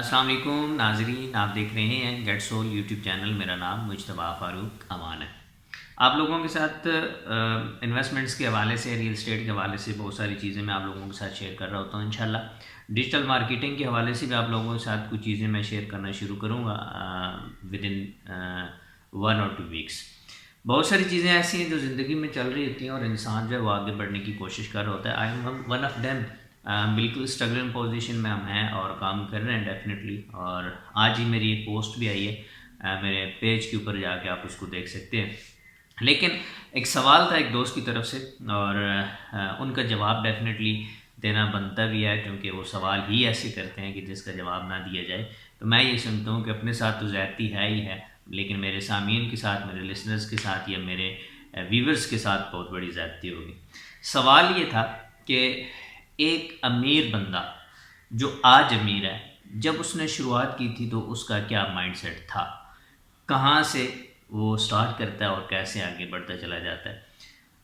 السلام علیکم ناظرین، آپ دیکھ رہے ہیں گیٹ سول یوٹیوب چینل۔ میرا نام مجتبیٰ فاروق امان ہے۔ آپ لوگوں کے ساتھ انویسٹمنٹس کے حوالے سے، ریل اسٹیٹ کے حوالے سے بہت ساری چیزیں میں آپ لوگوں کے ساتھ شیئر کر رہا ہوتا ہوں انشاءاللہ۔ ڈیجیٹل مارکیٹنگ کے حوالے سے بھی آپ لوگوں کے ساتھ کچھ چیزیں میں شیئر کرنا شروع کروں گا ود ان 1 or 2 ویکس۔ بہت ساری چیزیں ایسی ہیں جو زندگی میں چل رہی ہوتی ہیں اور انسان جو ہے وہ آگے بڑھنے کی کوشش کر رہا ہوتا ہے۔ I am one of them. بالکل اسٹرگلنگ پوزیشن میں ہم ہیں اور کام کر رہے ہیں ڈیفینیٹلی۔ اور آج ہی میری ایک پوسٹ بھی آئی ہے میرے پیج کے اوپر، جا کے آپ اس کو دیکھ سکتے ہیں۔ لیکن ایک سوال تھا ایک دوست کی طرف سے، اور ان کا جواب ڈیفینیٹلی دینا بنتا بھی ہے، کیونکہ وہ سوال ہی ایسے کرتے ہیں کہ جس کا جواب نہ دیا جائے۔ تو میں یہ سمجھتا ہوں کہ اپنے ساتھ تو زیادتی ہے ہی ہے، لیکن میرے سامعین کے ساتھ، میرے لسنرز کے ساتھ یا میرے ویورز کے ساتھ بہت بڑی زیادتی ہوگی۔ سوال یہ تھا کہ ایک امیر بندہ جو آج امیر ہے، جب اس نے شروعات کی تھی تو اس کا کیا مائنڈ سیٹ تھا، کہاں سے وہ سٹارٹ کرتا ہے اور کیسے آگے بڑھتا چلا جاتا ہے۔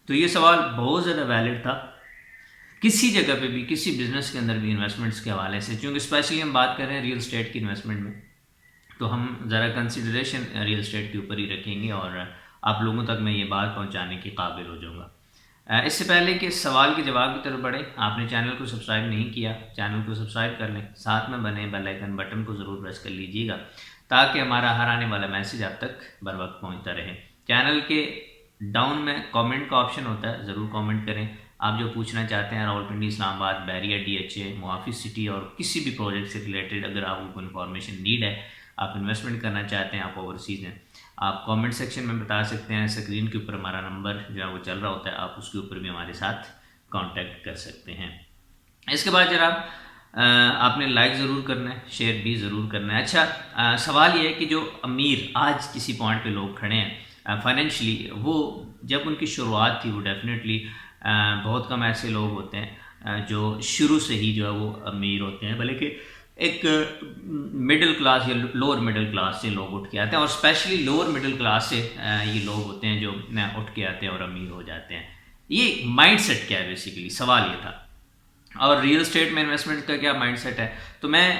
تو یہ سوال بہت زیادہ ویلڈ تھا کسی جگہ پہ بھی، کسی بزنس کے اندر بھی انویسٹمنٹس کے حوالے سے، چونکہ اسپیشلی ہم بات کر رہے ہیں ریل اسٹیٹ کی انویسٹمنٹ میں، تو ہم ذرا کنسیڈریشن ریل اسٹیٹ کے اوپر ہی رکھیں گے اور آپ لوگوں تک میں یہ بات پہنچانے کے قابل ہو جاؤں گا۔ اس سے پہلے کہ سوال کے جواب کی طرف بڑھیں، آپ نے چینل کو سبسکرائب نہیں کیا، چینل کو سبسکرائب کر لیں، ساتھ میں بنے بیل آئیکن بٹن کو ضرور پریس کر لیجیے گا تاکہ ہمارا ہر آنے والا میسیج آپ تک بر وقت پہنچتا رہے۔ چینل کے ڈاؤن میں کامنٹ کا آپشن ہوتا ہے، ضرور کامنٹ کریں۔ آپ جو پوچھنا چاہتے ہیں راولپنڈی، اسلام آباد، بیریا، ڈی ایچ اے، محافظ سٹی اور کسی بھی پروجیکٹ سے ریلیٹڈ اگر آپ کو انفارمیشن نیڈ ہے، آپ انویسٹمنٹ کرنا چاہتے ہیں، آپ اوورسیز ہیں، آپ کامنٹ سیکشن میں بتا سکتے ہیں۔ اسکرین کے اوپر ہمارا نمبر جو ہے وہ چل رہا ہوتا ہے، آپ اس کے اوپر بھی ہمارے ساتھ کانٹیکٹ کر سکتے ہیں۔ اس کے بعد جناب آپ نے لائک ضرور کرنا ہے، شیئر بھی ضرور کرنا ہے۔ اچھا، سوال یہ ہے کہ جو امیر آج کسی پوائنٹ پہ لوگ کھڑے ہیں فائنینشلی، وہ جب ان کی شروعات تھی، وہ ڈیفینیٹلی بہت کم ایسے لوگ ہوتے ہیں جو شروع سے ہی جو ہے وہ امیر ہوتے ہیں، بلکہ ایک مڈل کلاس یا لوور مڈل کلاس سے لوگ اٹھ کے آتے ہیں، اور اسپیشلی لوور مڈل کلاس سے یہ لوگ ہوتے ہیں جو اٹھ کے آتے ہیں اور امیر ہو جاتے ہیں۔ یہ مائنڈ سیٹ کیا ہے، بیسیکلی سوال یہ تھا۔ اور ریل اسٹیٹ میں انویسٹمنٹ کا کیا مائنڈ سیٹ ہے، تو میں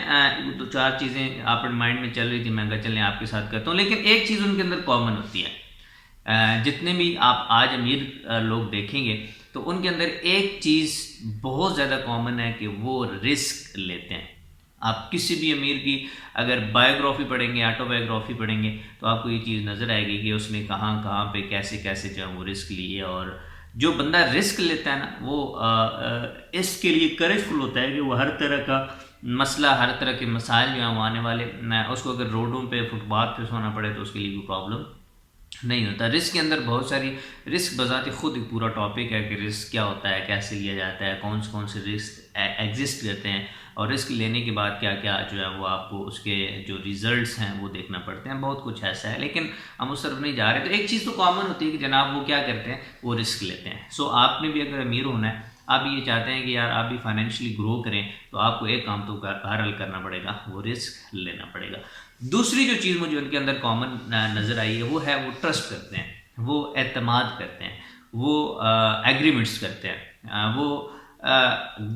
2-4 چیزیں آپ مائنڈ میں چل رہی تھی، میں کہا چلیں آپ کے ساتھ کرتا ہوں۔ لیکن ایک چیز ان کے اندر کامن ہوتی ہے، جتنے بھی آپ آج امیر لوگ دیکھیں گے تو ان کے اندر ایک چیز بہت زیادہ کامن ہے کہ وہ رسک لیتے ہیں۔ آپ کسی بھی امیر کی اگر بایوگرافی پڑھیں گے، آٹو بایوگرافی پڑھیں گے، تو آپ کو یہ چیز نظر آئے گی کہ اس نے کہاں کہاں پہ کیسے کیسے جو ہے وہ رسک لیے۔ اور جو بندہ رسک لیتا ہے نا، وہ اس کے لیے کریج فل ہوتا ہے کہ وہ ہر طرح کا مسئلہ، ہر طرح کے مسائل جو ہیں وہ آنے والے، اس کو اگر روڈوں پہ، فٹ پاتھ پہ سونا پڑے تو اس کے لیے کوئی پرابلم نہیں ہوتا۔ رسک کے اندر بہت ساری، رسک بذات خود ایک پورا ٹاپک ہے کہ رسک کیا ہوتا ہے، کیسے لیا جاتا ہے، کون سے رسک ایگزسٹ کرتے ہیں، اور رسک لینے کے بعد کیا کیا جو ہے وہ آپ کو اس کے جو ریزلٹس ہیں وہ دیکھنا پڑتے ہیں۔ بہت کچھ ایسا ہے، لیکن ہم اس طرف نہیں جا رہے۔ تو ایک چیز تو کامن ہوتی ہے کہ جناب وہ کیا کرتے ہیں، وہ رسک لیتے ہیں۔ سو آپ نے بھی اگر امیر ہونا ہے، آپ بھی یہ چاہتے ہیں کہ یار آپ بھی فائنینشلی گرو کریں، تو آپ کو ایک کام تو بہرحال کرنا پڑے گا، وہ رسک لینا پڑے گا۔ دوسری جو چیز مجھے ان کے اندر کامن نظر آئی ہے وہ ہے وہ ٹرسٹ کرتے ہیں، وہ اعتماد کرتے ہیں، وہ ایگریمنٹس کرتے ہیں، وہ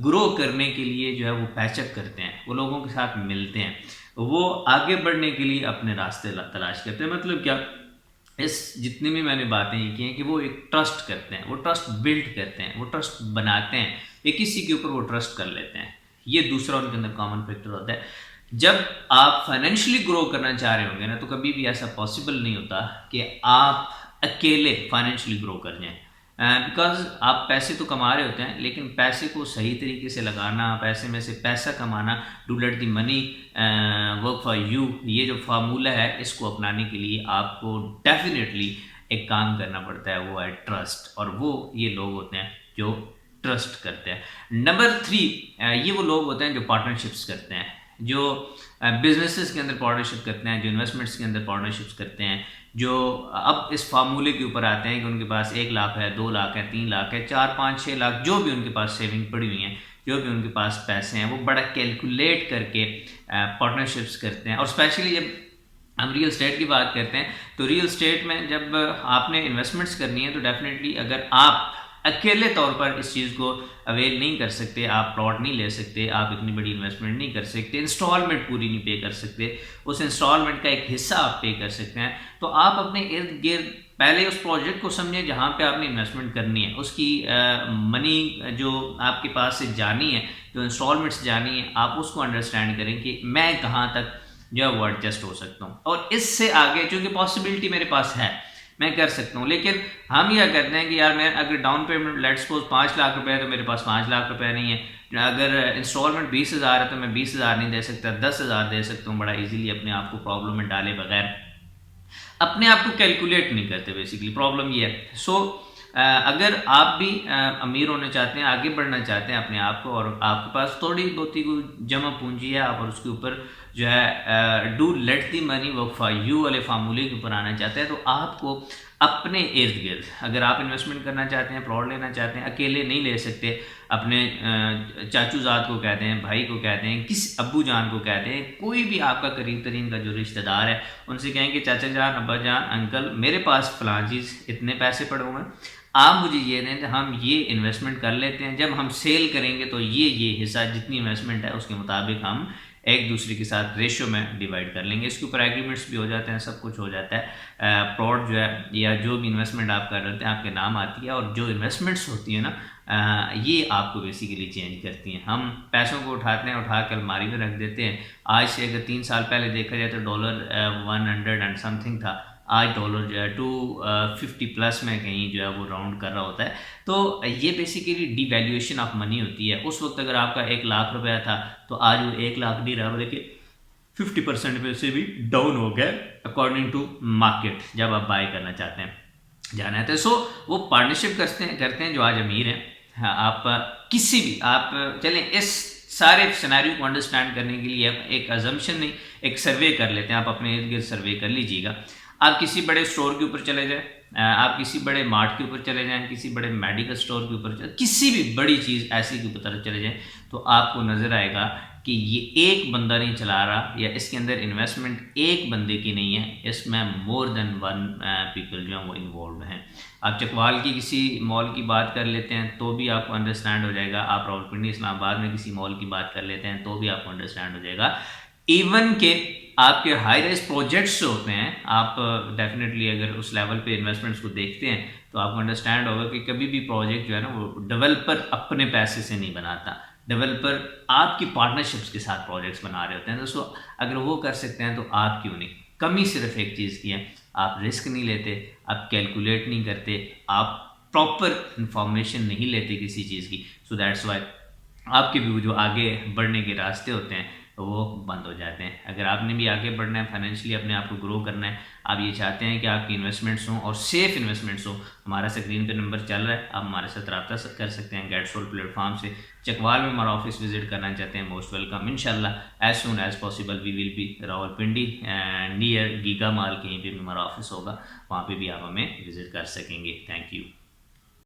گرو کرنے کے لیے جو ہے وہ پیچ اپ کرتے ہیں، وہ لوگوں کے ساتھ ملتے ہیں، وہ آگے بڑھنے کے لیے اپنے راستے تلاش کرتے ہیں۔ مطلب کیا، اس جتنی بھی میں نے باتیں یہ کی ہیں کہ وہ ایک ٹرسٹ کرتے ہیں، وہ ٹرسٹ بلڈ کرتے ہیں، وہ ٹرسٹ بناتے ہیں، یا کسی کے اوپر وہ ٹرسٹ کر لیتے ہیں۔ یہ دوسرا ان کے اندر کامن فیکٹر ہوتا ہے۔ جب آپ فائنینشلی گرو کرنا چاہ رہے ہوں گے نا، تو کبھی بھی ایسا پاسبل نہیں ہوتا کہ آپ اکیلے فائنینشلی گرو کر جائیں، بیکاز آپ پیسے تو کما رہے ہوتے ہیں، لیکن پیسے کو صحیح طریقے سے لگانا، پیسے میں سے پیسہ کمانا، to let the money work for you, یہ جو فارمولہ ہے، اس کو اپنانے کے لیے آپ کو ڈیفینیٹلی ایک کام کرنا پڑتا ہے، وہ ہے ٹرسٹ، اور وہ یہ لوگ ہوتے ہیں جو ٹرسٹ کرتے ہیں۔ نمبر 3، یہ وہ لوگ ہوتے ہیں جو پارٹنرشپس کرتے ہیں، جو بزنسز کے اندر پارٹنرشپ کرتے ہیں، جو انویسٹمنٹس کے اندر پارٹنرشپس کرتے ہیں، جو اب اس فارمولے کے اوپر آتے ہیں کہ ان کے پاس 1 لاکھ ہے، 2 لاکھ ہے، 3 لاکھ ہے، 4 5 6 لاکھ، جو بھی ان کے پاس سیونگ پڑی ہوئی ہیں، جو بھی ان کے پاس پیسے ہیں، وہ بڑا کیلکولیٹ کر کے پارٹنرشپس کرتے ہیں۔ اور اسپیشلی جب ہم ریل اسٹیٹ کی بات کرتے ہیں، تو ریل اسٹیٹ میں جب آپ نے انویسٹمنٹس کرنی ہے تو ڈیفینیٹلی اگر آپ اکیلے طور پر اس چیز کو اویل نہیں کر سکتے، آپ پلاٹ نہیں لے سکتے، آپ اتنی بڑی انویسٹمنٹ نہیں کر سکتے، انسٹالمنٹ پوری نہیں پے کر سکتے، اس انسٹالمنٹ کا ایک حصہ آپ پے کر سکتے ہیں. تو آپ اپنے ارد گرد پہلے اس پروجیکٹ کو سمجھیں جہاں پہ آپ نے انویسٹمنٹ کرنی ہے، اس کی منی جو آپ کے پاس سے جانی ہے، جو انسٹالمنٹس جانی ہے، آپ اس کو انڈرسٹینڈ کریں کہ میں کہاں تک جو ہے وہ ایڈجسٹ ہو سکتا ہوں، اور اس سے آگے چونکہ پاسبلٹی میرے پاس ہے میں کر سکتا ہوں. لیکن ہم کیا کرتے ہیں کہ یار میں اگر down payment let suppose 5 lakh روپے ہے تو میرے پاس 5 لاکھ روپے نہیں ہے، اگر انسٹالمنٹ 20,000 ہے تو میں 20,000 نہیں دے سکتا، 10,000 دے سکتا ہوں. بڑا ایزیلی اپنے آپ کو پرابلم میں ڈالے بغیر اپنے آپ کو کیلکولیٹ نہیں کرتے، بیسیکلی پرابلم یہ ہے. اگر آپ بھی امیر ہونا چاہتے ہیں، آگے بڑھنا چاہتے ہیں اپنے آپ کو، اور آپ کے پاس تھوڑی بہت جمع پونجی ہے، آپ اور اس کے اوپر جو ہے do let the money work for you والے فارمولے کے اوپر آنا چاہتے ہیں، تو آپ کو اپنے ارد گرد اگر آپ انویسٹمنٹ کرنا چاہتے ہیں، پلاٹ لینا چاہتے ہیں، اکیلے نہیں لے سکتے، اپنے چاچو زاد کو کہتے ہیں، بھائی کو کہتے ہیں، کس ابو جان کو کہتے ہیں، کوئی بھی آپ کا قریب ترین کا جو رشتہ دار ہے، ان سے کہیں کہ چاچا جان، ابا جان، انکل، میرے پاس فلاں چیز اتنے پیسے پڑے ہوئے ہیں، آپ مجھے یہ دیں، ہم یہ انویسٹمنٹ کر لیتے ہیں، جب ہم سیل کریں گے تو یہ حصہ جتنی انویسٹمنٹ ہے اس کے مطابق ہم ایک دوسرے کے ساتھ ریشو میں ڈیوائڈ کر لیں گے. اس کے اوپر ایگریمنٹس بھی ہو جاتے ہیں، سب کچھ ہو جاتا ہے. پلاٹ جو ہے یا جو بھی انویسٹمنٹ آپ کر رہے ہیں آپ کے نام آتی ہے، اور جو انویسٹمنٹس ہوتی ہیں نا یہ آپ کو بیسیکلی چینج کرتی ہیں. ہم پیسوں کو اٹھاتے ہیں، اٹھا کے الماری میں رکھ دیتے ہیں. آج سے اگر 3 سال پہلے دیکھا جائے تو ڈالر 100 اینڈ سم تھنگ تھا، آج ڈالر جو ہے 250 پلس میں کہیں جو ہے وہ راؤنڈ کر رہا ہوتا ہے. تو یہ basically devaluation of money ہوتی ہے. اس وقت اگر آپ کا 1 لاکھ روپیہ تھا تو آج وہ 1 لاکھ نہیں رہا، بلکہ 50% پہ سے بھی ڈاؤن ہو گیا اکارڈنگ ٹو مارکیٹ، جب آپ بائی کرنا چاہتے ہیں جانا ہے تو. وہ پارٹنرشپ کرتے ہیں جو آج امیر ہیں. آپ کسی بھی آپ چلیں اس سارے سینیریو کو انڈرسٹینڈ کرنے کے لیے ایک ازمپشن نہیں، ایک سروے کر لیتے ہیں. آپ اپنے ارد گرد سروے کر لیجیے گا. آپ کسی بڑے اسٹور کے اوپر چلے جائیں، آپ کسی بڑے مارٹ کے اوپر چلے جائیں، کسی بڑے میڈیکل اسٹور کے اوپر کسی بھی بڑی چیز ایسی کے اوپر چلے جائیں، تو آپ کو نظر آئے گا کہ یہ ایک بندہ نہیں چلا رہا، یا اس کے اندر انویسٹمنٹ ایک بندے کی نہیں ہے، اس میں مور دین ون پیپل جو ہیں وہ انوالوڈ ہیں. آپ چکوال کی کسی مال کی بات کر لیتے ہیں تو بھی آپ کو انڈرسٹینڈ ہو جائے گا. آپ راولپنڈی اسلام آباد میں کسی مال کی بات کر لیتے ہیں تو بھی آپ کو انڈرسٹینڈ ہو جائے گا. ایون کہ آپ کے ہائی رائز پروجیکٹس جو ہوتے ہیں، آپ ڈیفینیٹلی اگر اس لیول پہ انویسٹمنٹس کو دیکھتے ہیں تو آپ کو انڈرسٹینڈ ہوگا کہ کبھی بھی پروجیکٹ جو ہے نا وہ ڈیولپر اپنے پیسے سے نہیں بناتا. ڈیولپر آپ کی پارٹنرشپس کے ساتھ پروجیکٹس بنا رہے ہوتے ہیں. دوستو اگر وہ کر سکتے ہیں تو آپ کیوں نہیں؟ کمی صرف ایک چیز کی ہے، آپ رسک نہیں لیتے، آپ کیلکولیٹ نہیں کرتے، آپ پراپر انفارمیشن نہیں لیتے کسی چیز کی. سو دیٹس وائی آپ کے بھی جو آگے بڑھنے کے راستے ہوتے ہیں وہ بند ہو جاتے ہیں. اگر آپ نے بھی آگے بڑھنا ہے، فائنینشلی اپنے آپ کو گرو کرنا ہے، آپ یہ چاہتے ہیں کہ آپ کی انویسٹمنٹس ہوں اور سیف انویسٹمنٹس ہوں، ہمارا اسکرین پہ نمبر چل رہا ہے، آپ ہمارے ساتھ رابطہ کر سکتے ہیں گیٹ سول پلیٹ فارم سے. چکوال میں ہمارا آفس وزٹ کرنا چاہتے ہیں، موسٹ ویلکم. انشاءاللہ as soon as possible we will be Rawalpindi near Giga Mall, کہیں پہ بھی ہمارا آفس ہوگا، وہاں پہ بھی آپ ہمیں وزٹ کر سکیں گے. Thank you.